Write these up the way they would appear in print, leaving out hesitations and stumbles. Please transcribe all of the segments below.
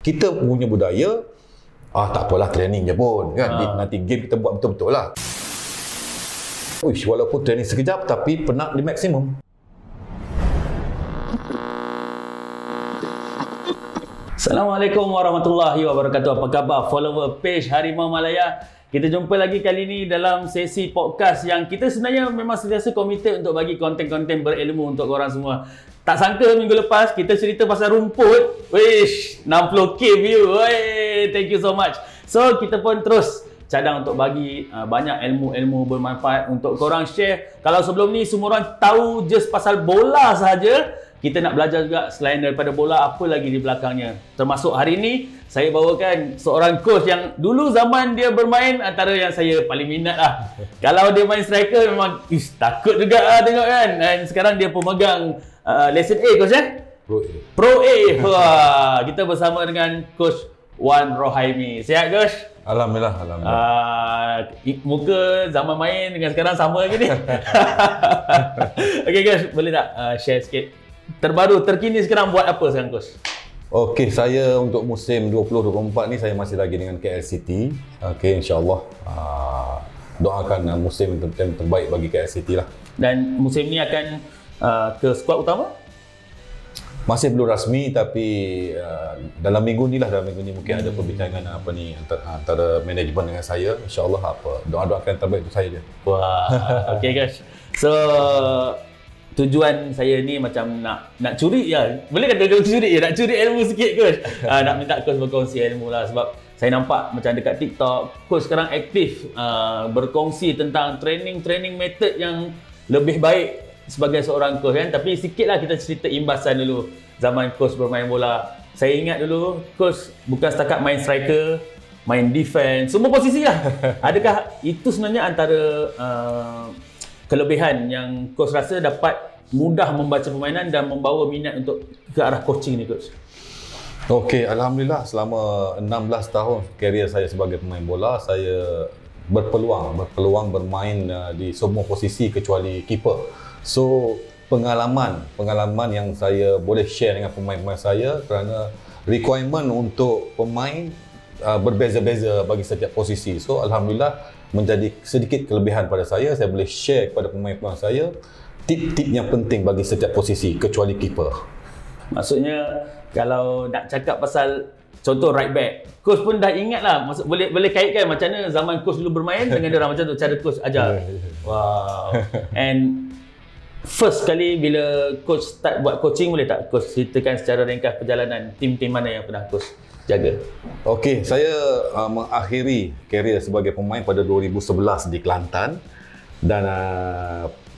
kita punya budaya, tak apalah training je pun kan. Nanti game kita buat betul-betul lah. Uish, walaupun training sekejap tapi penat di maksimum. Assalamualaikum warahmatullahi wabarakatuh. Apa khabar follower page Harimau Malaya? Kita jumpa lagi kali ini dalam sesi podcast yang kita sebenarnya memang sentiasa komited untuk bagi konten-konten berilmu untuk korang semua. Tak sangka minggu lepas kita cerita pasal rumput. Wish, 60k view. Wey, thank you so much. So kita pun terus cadang untuk bagi banyak ilmu-ilmu bermanfaat untuk korang share. Kalau sebelum ni semua orang tahu just pasal bola sahaja, kita nak belajar juga selain daripada bola, apa lagi di belakangnya. Termasuk hari ini, saya bawakan seorang coach yang dulu zaman dia bermain antara yang saya paling minat lah. Kalau dia main striker memang takut juga lah tengok kan. Dan sekarang dia pemegang lesson A coach Pro A. Wah, kita bersama dengan coach Wan Rohaimi. Sihat coach? Alhamdulillah. Muka zaman main dengan sekarang sama lagi ni. Okay coach, boleh tak share sikit terbaru, terkini sekarang buat apa sekarang coach? Okey, saya untuk musim 2024 ni saya masih lagi dengan KL City. Okey, insya-Allah doakan musim yang terbaik bagi KL City lah. Dan musim ni akan ke skuad utama? Masih belum rasmi tapi dalam minggu ni mungkin ada perbincangan antara manajemen dengan saya. InsyaAllah doa-doakan yang terbaik untuk saya je. Wah, okey guys. So tujuan saya ni macam nak curi ya. Boleh kata curi ya, nak curi ilmu sikit coach. Nak minta coach berkongsi ilmu lah, sebab saya nampak macam dekat TikTok coach sekarang aktif berkongsi tentang training method yang lebih baik sebagai seorang coach kan. Tapi sikitlah kita cerita imbasan dulu zaman coach bermain bola. Saya ingat dulu coach bukan setakat main striker, main defense, semua posisi lah. Adakah itu sebenarnya antara kelebihan yang coach rasa dapat mudah membaca permainan dan membawa minat untuk ke arah coaching ni coach? Okey, alhamdulillah selama 16 tahun karier saya sebagai pemain bola, saya berpeluang bermain di semua posisi kecuali keeper. So pengalaman yang saya boleh share dengan pemain-pemain saya, kerana requirement untuk pemain berbeza-beza bagi setiap posisi. So alhamdulillah menjadi sedikit kelebihan pada saya boleh share kepada pemain-pemain saya tip-tip yang penting bagi setiap posisi kecuali keeper. Maksudnya kalau nak cakap pasal contoh right back, coach pun dah ingat lah, boleh kaitkan macam mana zaman coach dulu bermain dengan dia orang macam tu, cara coach ajar. Wow. And first kali bila coach start buat coaching, boleh tak coach ceritakan secara ringkas perjalanan tim-tim mana yang pernah coach jaga? Okey, saya mengakhiri karier sebagai pemain pada 2011 di Kelantan dan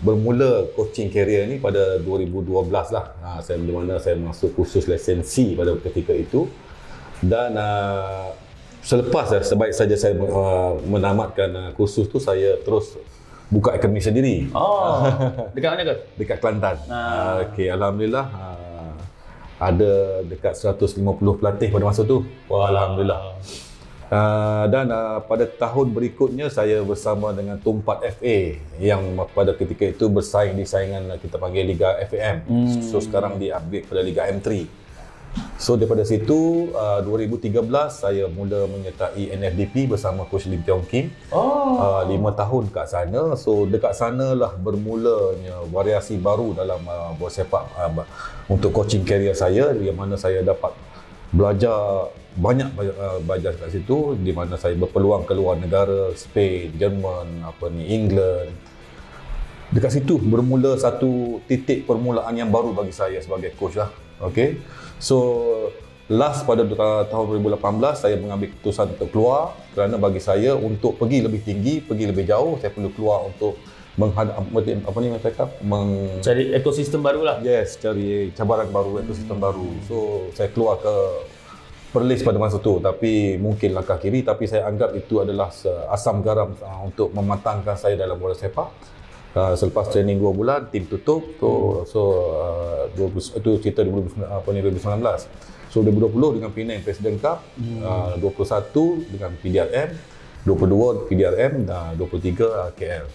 bermula coaching karier ni pada 2012 lah. Di mana saya masuk kursus lesen C pada ketika itu. Dan selepas sebaik saja saya menamatkan kursus tu, saya terus buka akademi sendiri. Oh, dekat mana coach? Dekat Kelantan. Okey, alhamdulillah ada dekat 150 pelatih pada masa tu. Wah, alhamdulillah. Dan pada tahun berikutnya saya bersama dengan Tumpat FA yang pada ketika itu bersaing di saingan kita panggil Liga FAM. So sekarang di-upgrade pada Liga M3. So daripada situ 2013 saya mula menyertai NFDP bersama Coach Lim Tiong Kim. 5 tahun kat sana. So dekat sanalah bermulanya variasi baru dalam bola sepak untuk coaching career saya, yang mana saya dapat belajar banyak kat situ, di mana saya berpeluang keluar negara, Spain, Jerman, England. Dekat situ bermula satu titik permulaan yang baru bagi saya sebagai coach lah. Okey. So last pada tahun 2018 saya mengambil keputusan untuk keluar, kerana bagi saya untuk pergi lebih tinggi, pergi lebih jauh, saya perlu keluar untuk cari ekosistem baru lah. Yes, cari cabaran baru, ekosistem baru. So saya keluar ke Perlis pada masa tu, tapi mungkin langkah kiri, tapi saya anggap itu adalah asam garam untuk mematangkan saya dalam bola sepak. Selepas training 2 bulan, tim tutup. Itu cerita 2019. So 2020 dengan Penang President Cup, 21 dengan PDRM, 22 PDRM, 23 KL.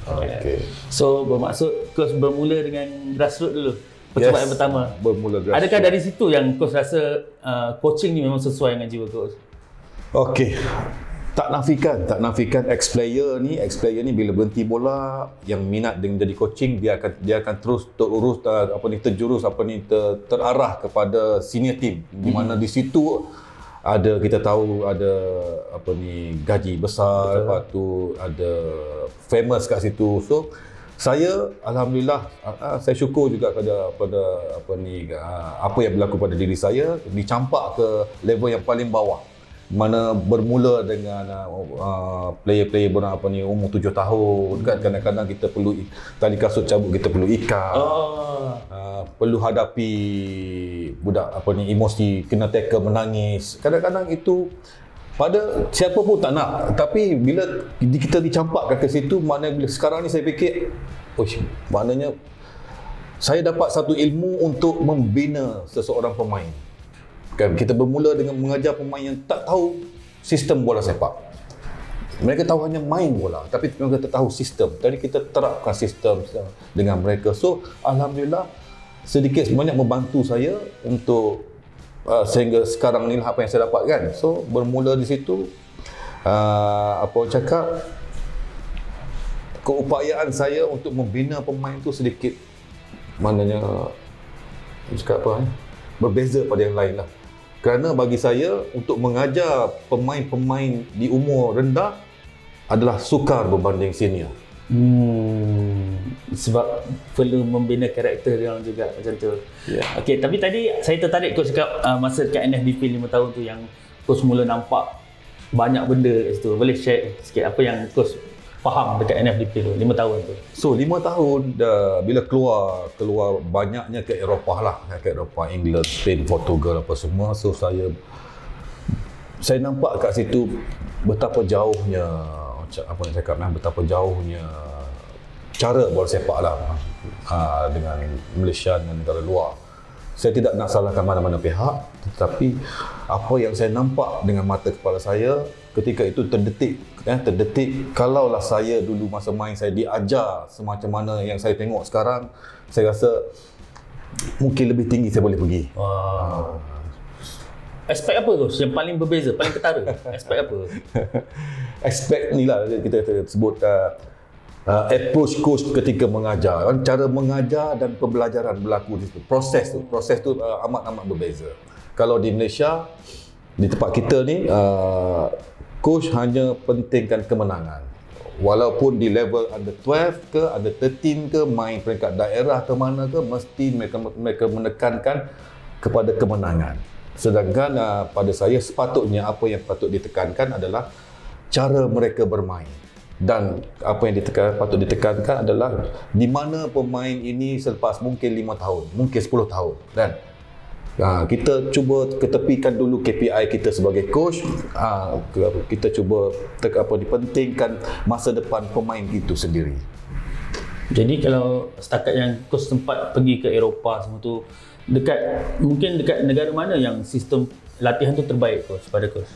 Okay. So bermaksud coach bermula dengan grassroots dulu. percubaan pertama. Bermula grassroots. Adakah dari situ yang coach rasa coaching ni memang sesuai dengan jiwa coach? Okey. Tak nafikan ex-player ni bila berhenti bola yang minat dengan jadi coaching, dia akan terus terarah kepada senior team, di mana di situ kita tahu ada gaji besar. Lepas tu ada famous kat situ. So saya alhamdulillah saya syukur juga pada apa yang berlaku pada diri saya, dicampak ke level yang paling bawah, mana bermula dengan player-player umur 7 tahun kan, kadang-kadang kita perlu tali kasut cabut, kita perlu ikat. Perlu hadapi budak emosi, kena tackle, menangis. Kadang-kadang itu pada siapa pun tak nak, tapi bila kita dicampakkan ke situ, maknanya sekarang ni saya fikir maknanya saya dapat satu ilmu untuk membina seseorang pemain. Kan, kita bermula dengan mengajar pemain yang tak tahu sistem bola sepak. Mereka tahu hanya main bola, tapi mereka tak tahu sistem. Jadi kita terapkan sistem dengan mereka. So alhamdulillah sedikit sebanyak membantu saya untuk sehingga sekarang ni apa yang saya dapatkan. So bermula di situ keupayaan saya untuk membina pemain tu sedikit berbeza pada yang lain lah. Kerana bagi saya, untuk mengajar pemain-pemain di umur rendah adalah sukar berbanding senior. Sebab perlu membina karakter dia orang juga macam tu. Okey, tapi tadi saya tertarik coach cakap masa dekat NFDP 5 tahun tu yang coach mula nampak banyak benda kat situ. Boleh share sikit apa yang coach faham dekat NFDP tu 5 tahun tu? So 5 tahun bila keluar banyaknya ke Eropah lah, ke Eropah, England, Spain, Portugal apa semua. So saya nampak kat situ betapa jauhnya betapa jauhnya cara bola sepak lah dengan Malaysia, dengan negara luar. Saya tidak nak salahkan mana-mana pihak, tetapi apa yang saya nampak dengan mata kepala saya ketika itu terdetik kalaulah saya dulu masa main saya diajar semacam mana yang saya tengok sekarang, saya rasa mungkin lebih tinggi saya boleh pergi. Aspek apa tu yang paling berbeza, paling ketara? Aspek apa? Aspek ni lah kita sebut approach coach ketika mengajar, cara mengajar dan pembelajaran berlaku di situ. Proses tu amat berbeza. Kalau di Malaysia, di tempat kita ni, coach hanya pentingkan kemenangan. Walaupun di level under 12 ke, under 13 ke, main peringkat daerah ke mana ke, mesti mereka menekankan kepada kemenangan. Sedangkan pada saya sepatutnya apa yang patut ditekankan adalah cara mereka bermain. Dan apa yang patut ditekankan adalah di mana pemain ini selepas mungkin 5 tahun, mungkin 10 tahun. Dan kita cuba ketepikan dulu KPI kita sebagai coach. Kita cuba dipentingkan masa depan pemain itu sendiri. Jadi kalau setakat yang coach sempat pergi ke Eropah semua tu, mungkin dekat negara mana yang sistem latihan tu terbaik coach pada coach?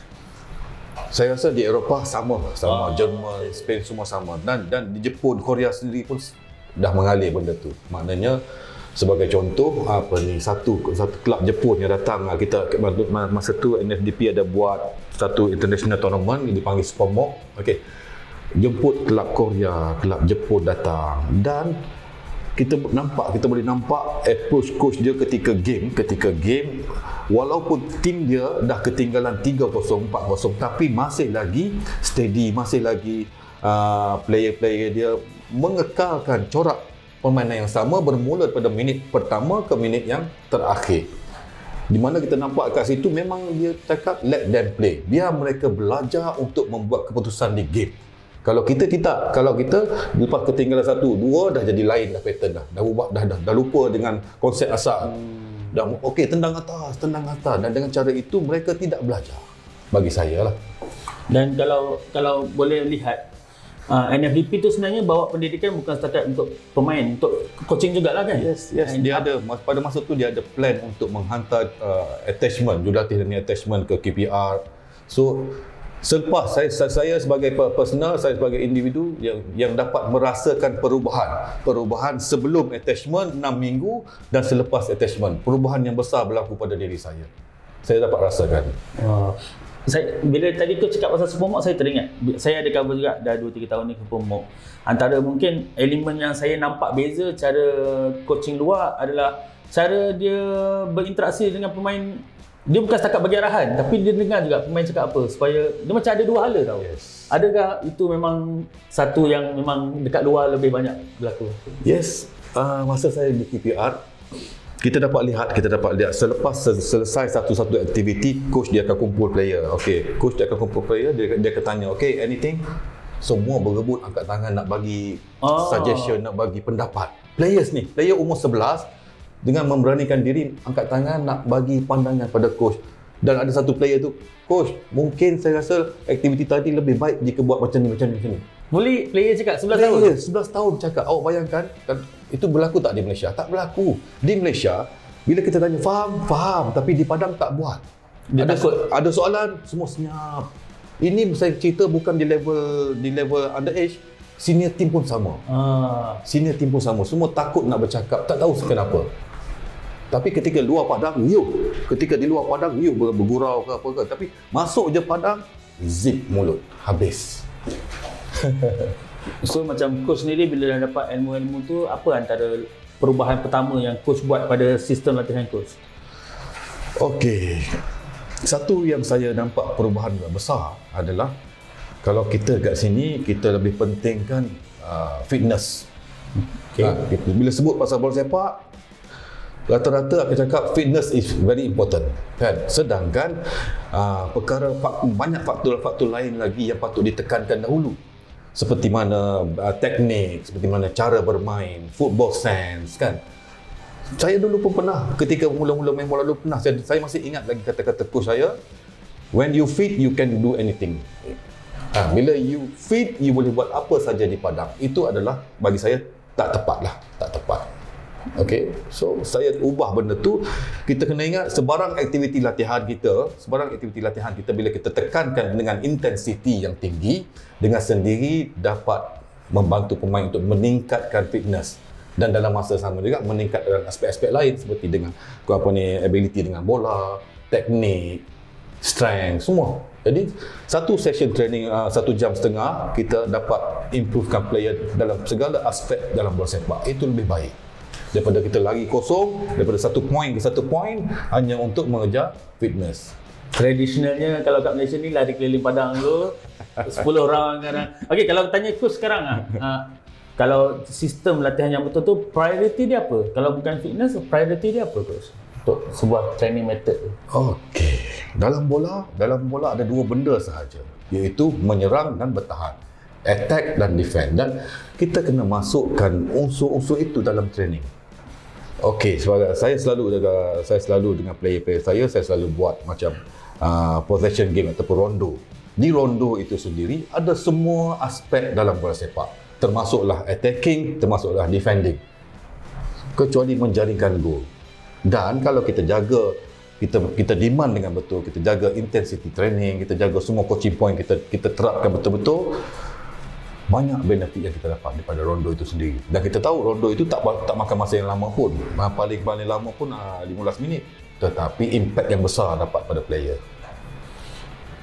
Saya rasa di Eropah sama, Jerman, Spain semua sama, dan di Jepun, Korea sendiri pun dah mengalir benda tu. Maknanya sebagai contoh satu kelab Jepun yang datang, kita masa tu NFDP ada buat satu international tournament yang dipanggil Supermok. Okey. Jemput kelab Korea, kelab Jepun datang, dan kita boleh nampak approach coach dia ketika game walaupun tim dia dah ketinggalan 3-0, 4-0, tapi masih lagi steady, masih lagi player-player dia mengekalkan corak permainan yang sama bermula pada minit pertama ke minit yang terakhir. Di mana kita nampak kat situ memang dia cakap let them play. Biar mereka belajar untuk membuat keputusan di game. Kalau kita lepas ketinggalan 1-2 dah jadi lain dah pattern dah lupa dengan konsep asal. Dah okey tendang atas dan dengan cara itu mereka tidak belajar bagi saya lah. Dan kalau boleh lihat NFDP tu sebenarnya bawa pendidikan bukan setakat untuk pemain, untuk coaching jugalah kan? Yes. Dia ada pada masa tu dia ada plan untuk menghantar attachment, jurulatih dan attachment ke KPR. So Selepas saya sebagai personal, saya sebagai individu yang dapat merasakan perubahan sebelum attachment 6 minggu dan selepas attachment, perubahan yang besar berlaku pada diri saya dapat rasakan. Bila tadi kau cakap pasal supermod, saya teringat saya ada cover juga dah 2-3 tahun ni supermod. Antara mungkin elemen yang saya nampak beza cara coaching luar adalah cara dia berinteraksi dengan pemain. Dia bukan setakat bagi arahan, tapi dia dengar juga pemain cakap apa, supaya dia macam ada dua hala tau. Yes. Adakah itu memang satu yang memang dekat luar lebih banyak berlaku? Yes, masa saya di KPR, kita dapat lihat selepas selesai satu-satu aktiviti, coach dia akan kumpul player. Okey, coach dia akan kumpul player, dia akan tanya, okay, anything? Semua berebut angkat tangan nak bagi suggestion, nak bagi pendapat. Player umur 11 dengan memberanikan diri angkat tangan nak bagi pandangan pada coach. Dan ada satu player tu, coach, mungkin saya rasa aktiviti tadi lebih baik jika buat macam ni. Boleh player cakap 11 tahun? 11 tahun cakap. Awak bayangkan, itu berlaku tak di Malaysia? Tak berlaku. Di Malaysia, bila kita tanya faham, tapi di Padang tak buat. Ada soalan, semua senyap. Ini saya cerita bukan di level underage, senior team pun sama. Senior team pun sama. Semua takut nak bercakap, tak tahu kenapa. Tapi ketika luar padang, ketika di luar padang, bergurau ke apa ke. Tapi masuk je padang, zip mulut, habis. So macam coach sendiri bila dah dapat ilmu-ilmu tu, apa antara perubahan pertama yang coach buat pada sistem latihan coach? Okey. Satu yang saya nampak perubahan besar adalah kalau kita kat sini, kita lebih pentingkan fitness. Bila sebut pasal bola sepak, rata-rata akan cakap fitness is very important, kan? Sedangkan banyak faktor-faktor lain lagi yang patut ditekankan dahulu. Seperti mana teknik, seperti mana cara bermain, football sense, kan? Saya dulu pun pernah, ketika mula-mula main bola dulu pernah, saya masih ingat lagi kata-kata coach saya, when you fit, you can do anything. Bila you fit, you boleh buat apa saja di padang. Itu adalah bagi saya tak tepat. Okay, so saya ubah benda tu. Kita kena ingat sebarang aktiviti latihan kita bila kita tekankan dengan intensiti yang tinggi, dengan sendiri dapat membantu pemain untuk meningkatkan fitness dan dalam masa sama juga meningkat dalam aspek-aspek lain seperti dengan ability dengan bola, teknik, strength, semua. Jadi satu session training 1 jam setengah kita dapat improvekan player dalam segala aspek dalam bola sepak. Itu lebih baik daripada kita lari kosong daripada satu point ke satu point hanya untuk mengejar fitness. Tradisionalnya kalau kat Malaysia ni lari keliling padang tu 10 orang kadang. Okey, kalau tanya coach sekarang kalau sistem latihan yang betul tu, priority dia apa? Kalau bukan fitness, priority dia apa coach untuk sebuah training method tu? Okey, dalam bola ada dua benda sahaja, iaitu menyerang dan bertahan, attack dan defend, dan kita kena masukkan unsur-unsur itu dalam training. Okey, saya selalu dengan player-player saya selalu buat macam possession game ataupun rondo. Di rondo itu sendiri ada semua aspek dalam bola sepak, termasuklah attacking, termasuklah defending, kecuali menjaringkan gol. Dan kalau kita jaga, kita demand dengan betul, kita jaga intensity training, kita jaga semua coaching point, kita terapkan betul-betul, banyak benefit yang kita dapat daripada rondo itu sendiri. Dan kita tahu rondo itu tak makan masa yang lama pun, paling lama pun 15 minit, tetapi impact yang besar dapat pada player.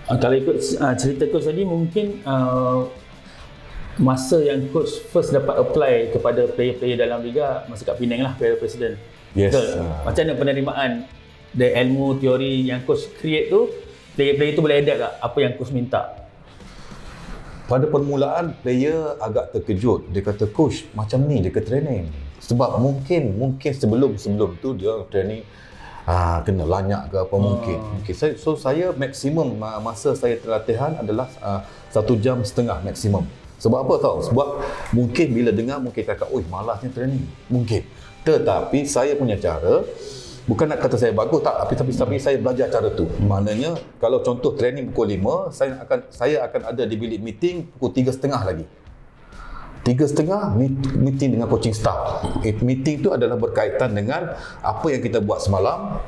Kalau ikut cerita coach tadi, mungkin masa yang coach first dapat apply kepada player-player dalam liga masa kat Penang lah, Piala Presiden. Yes. Macam mana penerimaan dari ilmu teori yang coach create tu, player-player tu boleh adapt tak apa yang coach minta? Pada permulaan, player agak terkejut. Dia kata, coach, macam ni dia ke training. Sebab mungkin sebelum tu dia training kena lanyak ke apa mungkin. So saya maksimum masa saya latihan adalah 1 jam setengah maksimum. Sebab apa tahu? Sebab mungkin bila dengar mungkin kakak, oi malasnya training. Mungkin. Tetapi saya punya cara, bukan nak kata saya bagus tak, tapi saya belajar cara tu. Maknanya kalau contoh training pukul 5, saya akan ada di bilik meeting pukul 3.30 lagi. 3.30 meeting dengan coaching staff. Meeting tu adalah berkaitan dengan apa yang kita buat semalam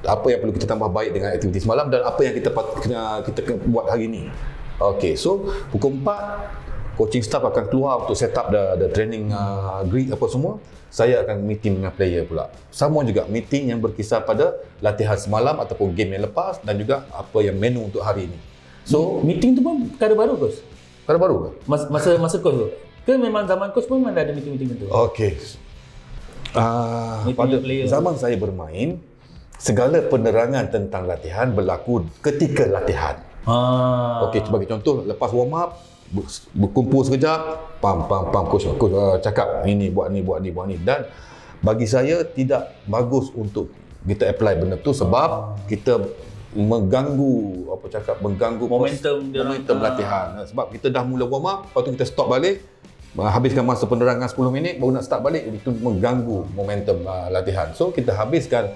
apa yang perlu kita tambah baik dengan aktiviti semalam dan apa yang kita kena buat hari ni. Okey, so pukul 4 coaching staff akan keluar untuk set up the training grid apa semua. Saya akan meeting dengan player pula. Sama juga meeting yang berkisar pada latihan semalam ataupun game yang lepas dan juga apa yang menu untuk hari ini. So meeting tu pun perkara baru coach? Perkara baru ke? Masa coach tu? Ke memang zaman coach pun ada meeting-meeting tu? Okey. Pada zaman saya bermain, segala penerangan tentang latihan berlaku ketika latihan. Okey, sebagai contoh, lepas warm up, berkumpul sekejap, pam coach cakap ini buat ni dan bagi saya tidak bagus untuk kita apply benda tu sebab kita mengganggu momentum latihan. Sebab kita dah mula warm up, lepas tu kita stop balik, habiskan masa penerangan 10 minit baru nak start balik, itu mengganggu momentum latihan. So kita habiskan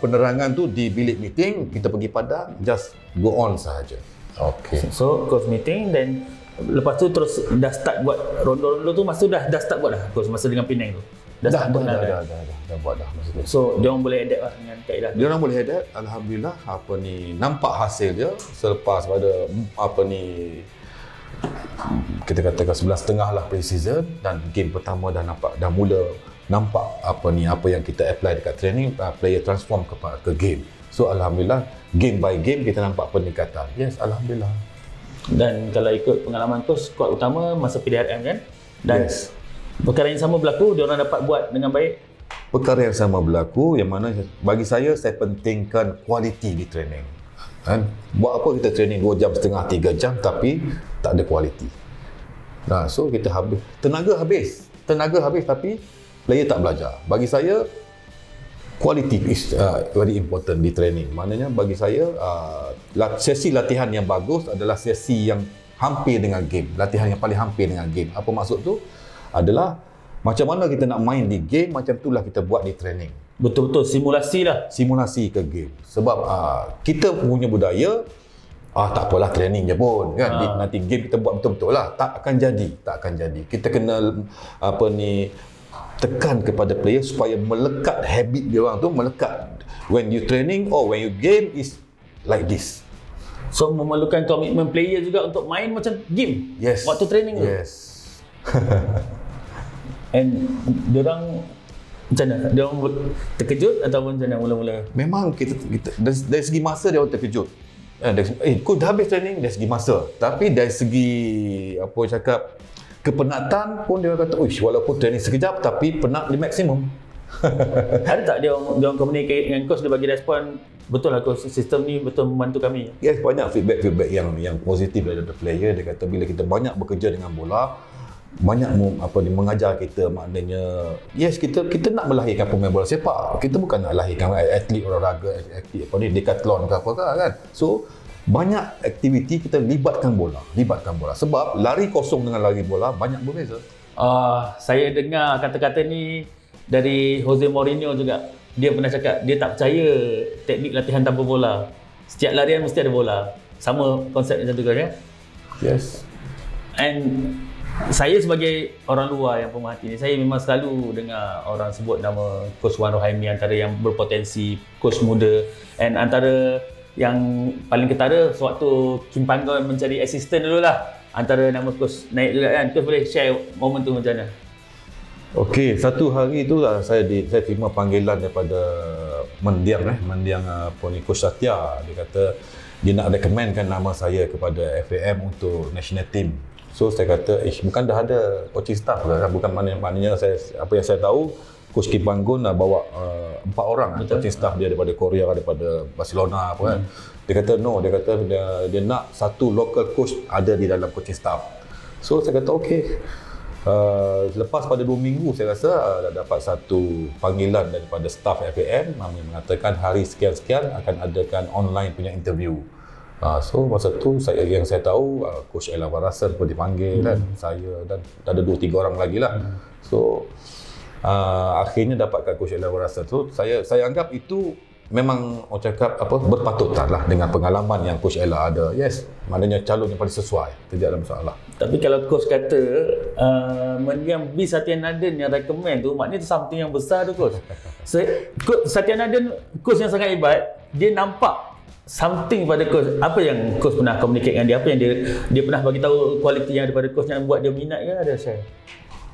penerangan tu di bilik meeting, kita pergi padang, just go on sahaja. Okay. So coach meeting dan lepas tu terus dah start buat rondo-rondo tu, masa dah start buat dah coach masa dengan Penang tu. Dah buat dah masa tu. So dia orang boleh adapt lah dengan kaedah. Dia orang boleh adapt, alhamdulillah nampak hasil dia selepas pada kita katakan 11.5 lah pre-season dan game pertama dah mula nampak apa yang kita apply dekat training, player transform ke game. So alhamdulillah game by game kita nampak peningkatan. Yes, alhamdulillah. Dan kalau ikut pengalaman coach, squad utama masa PDRM kan? Dan yes, perkara yang sama berlaku, dia orang dapat buat dengan baik. Perkara yang sama berlaku yang mana bagi saya pentingkan kualiti di training. Kan? Buat apa kita training 2 jam setengah 3 jam tapi tak ada kualiti. Nah, so kita tenaga habis tapi player tak belajar. Bagi saya quality is very important di training. Maknanya bagi saya sesi latihan yang bagus adalah sesi yang hampir dengan game. Latihan yang paling hampir dengan game. Apa maksud tu? Adalah macam mana kita nak main di game, macam itulah kita buat di training. Betul-betul simulasi lah. Simulasi ke game. Sebab kita punya budaya tak apalah training je pun kan. Nanti game kita buat betul-betul lah. Tak akan jadi. Kita kena tekan kepada player supaya melekat habit dia orang tu, melekat. When you training or when you game is like this. So memerlukan komitmen player juga untuk main macam game. Yes. Waktu training tu. Yes. And diorang macam mana? Diorang terkejut ataupun macam mana mula-mula? Memang kita dari segi masa dia orang terkejut. Coach dah habis training dari segi masa. Tapi dari segi kepenatan pun dia kata, walaupun training sekejap tapi penat di maksimum. Ada tak dia orang communicate dengan coach, dia bagi respon, betul lah coach, sistem ni betul membantu kami? Yes, banyak feedback yang positif daripada player. Dia kata bila kita banyak bekerja dengan bola, banyak mengajar kita, maknanya yes, kita nak melahirkan pemain bola sepak. Kita bukan nak lahirkan atlet olahraga, decathlon ke apa kan. So banyak aktiviti kita libatkan bola. Sebab lari kosong dengan lari bola banyak berbeza. Saya dengar kata-kata ni dari Jose Mourinho juga. Dia pernah cakap dia tak percaya teknik latihan tanpa bola. Setiap larian mesti ada bola. Sama konsep macam tu kan? Yes. And saya sebagai orang luar yang pemerhati ni, saya memang selalu dengar orang sebut nama Coach Wan Rohaimi antara yang berpotensi coach muda, and antara yang paling ketara sewaktu Kim Panggon mencari assistant dulu lah, antara nama coach naik juga kan. Coach boleh share momen tu macam mana? Okey, satu hari tu lah saya terima panggilan daripada mendiang Coach Satya. Dia kata dia nak recommendkan nama saya kepada FAM untuk national team. So saya kata, bukan dah ada coaching staff ke? Bukan maknanya apa yang saya tahu, Coach Kim Panggon bawa 4 orang coaching staff dia daripada Korea, daripada Barcelona apa kan. Dia kata no, dia nak satu local coach ada di dalam coaching staff. So saya kata okey. Lepas pada 2 minggu saya rasa dah dapat satu panggilan daripada staff FAM yang mengatakan hari sekian-sekian akan adakan online punya interview. So masa tu yang saya tahu Coach Ella Warasan pun dipanggil kan, saya dan ada 2-3 orang lagi lah. So akhirnya dapatkan Coach Ella Warasan. So saya anggap itu memang orang cakap berpatutan lah dengan pengalaman yang Coach Ella ada. Yes, maknanya calon yang paling sesuai, tidak ada masalah. Tapi kalau coach kata yang B Satya Naden yang recommend tu, maknanya tu something yang besar tu coach. Satya Naden coach yang sangat hebat, dia nampak something pada coach. Apa yang coach pernah communicate dengan dia? Apa yang dia pernah bagi tahu kualiti yang ada pada coach yang buat dia minat ke? Ada share?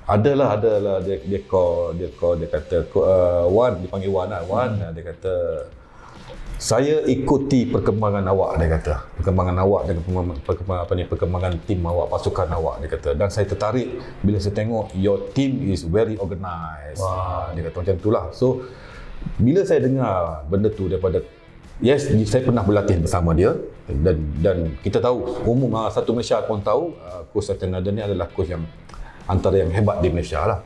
Adalah dia call dia kata Wan, dipanggil Wan lah. Wan, dia kata saya ikuti perkembangan awak, dia kata. Perkembangan awak dengan perkembangan tim awak, pasukan awak, dia kata. Dan saya tertarik bila saya tengok your team is very organized. Wow. Dia kata macam itulah. So bila saya dengar benda tu daripada saya pernah berlatih bersama dia dan kita tahu umum satu Malaysia pun tahu Coach Satya Naden ni adalah coach yang antara yang hebat di Malaysia lah.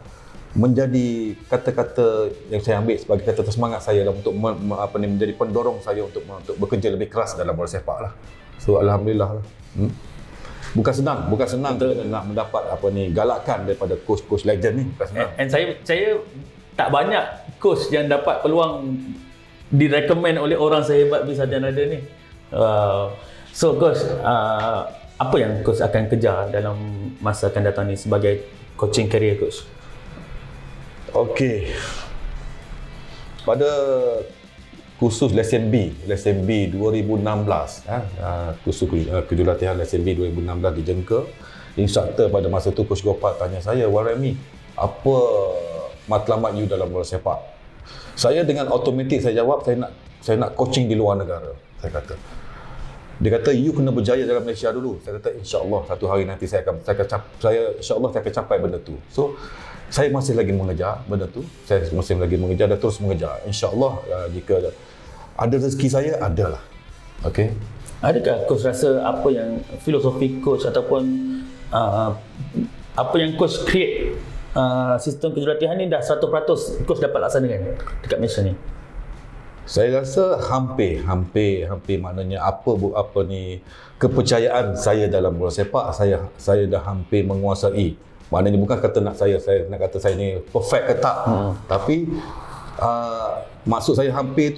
Menjadi kata-kata yang saya ambil sebagai kata semangat saya lah untuk menjadi pendorong saya untuk bekerja lebih keras dalam bola sepak lah. So alhamdulillah lah. Bukan senang nak mendapat galakan daripada coach legend ni. Bukan senang. And saya tak banyak coach yang dapat peluang direkomend oleh orang sehebat B Satya Naden ni. So coach, apa yang coach akan kejar dalam masa akan datang ni sebagai coaching career coach? Okey. Pada khusus lesen B 2016, khusus kejurulatihan lesen B 2016 di Jengka, instruktor pada masa tu Coach Gopal tanya saya, "Wan Remy, apa matlamat you dalam bola sepak?" Saya dengan automatik saya jawab, saya nak coaching di luar negara, saya kata. Dia kata, "You kena berjaya dalam Malaysia dulu." Saya kata, "InsyaAllah satu hari nanti saya akan capai benda tu." So saya masih lagi mengejar benda tu. Saya masih lagi mengejar dan terus mengejar. InsyaAllah jika ada rezeki saya, adalah. Okey. Adakah coach rasa apa yang filosofi coach ataupun apa yang coach create sistem kejurulatihan ni dah 100% coach dapat laksanakan dekat Malaysia ni? Saya rasa hampir maknanya kepercayaan saya dalam bola sepak saya dah hampir menguasai. Maknanya bukan kata saya nak kata saya ni perfect ke tak. Tapi maksud saya hampir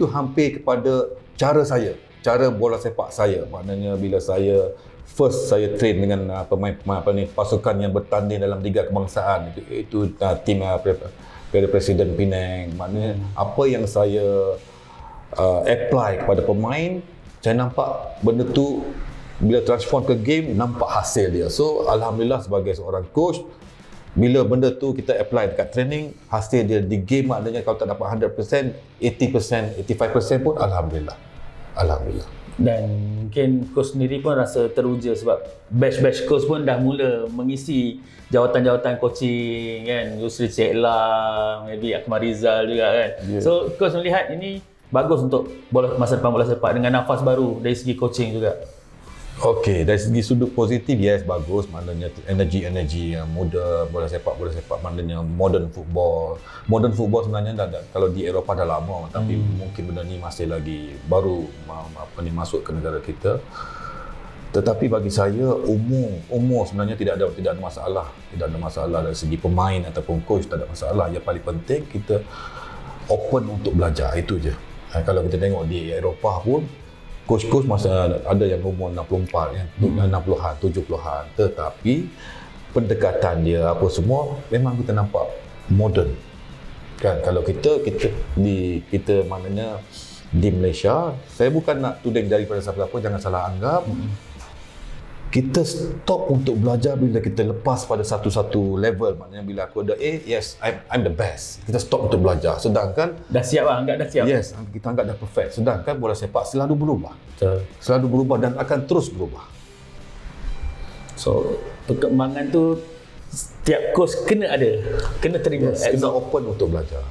kepada cara bola sepak saya. Maknanya bila saya train dengan pasukan yang bertanding dalam Liga Kebangsaan, itu tim Presiden Penang. Maknanya apa yang saya apply kepada pemain, saya nampak benda tu bila transform ke game, nampak hasil dia. So alhamdulillah sebagai seorang coach, bila benda tu kita apply dekat training, hasil dia di game, maknanya kalau tak dapat 100%, 80%, 85% pun alhamdulillah. Dan mungkin coach sendiri pun rasa teruja sebab batch coach pun dah mula mengisi jawatan-jawatan coaching kan, Yusri Cekla, maybe Akmal Rizal juga kan. So coach melihat ini bagus untuk masa depan bola sepak dengan nafas baru dari segi coaching juga. Okey, dari segi sudut positif, yes, bagus. Maknanya energi yang muda, bola sepak maknanya modern football sebenarnya kalau di Eropah dah lama, tapi mungkin benda ni masih lagi baru masuk ke negara kita. Tetapi bagi saya umur sebenarnya tidak ada masalah. Tidak ada masalah dari segi pemain ataupun coach, tak ada masalah. Yang paling penting kita open untuk belajar, itu je. Kalau kita tengok di Eropah pun coach masa ada yang umur 64, 60-an, 70-an, tetapi pendekatan dia apa semua memang kita nampak moden. Kan kalau kita maknanya di Malaysia, saya bukan nak tuding daripada siapa-siapa, jangan salah anggap. Kita stop untuk belajar bila kita lepas pada satu level. Maknanya bila aku ada A, yes, I'm the best. Kita stop untuk belajar. Sedangkan dah siap lah, anggap dah siap. Yes, kita anggap dah perfect. Sedangkan bola sepak selalu berubah. Betul. Selalu berubah dan akan terus berubah. So, perkembangan tu setiap coach kena terima. Yes, kena open untuk belajar.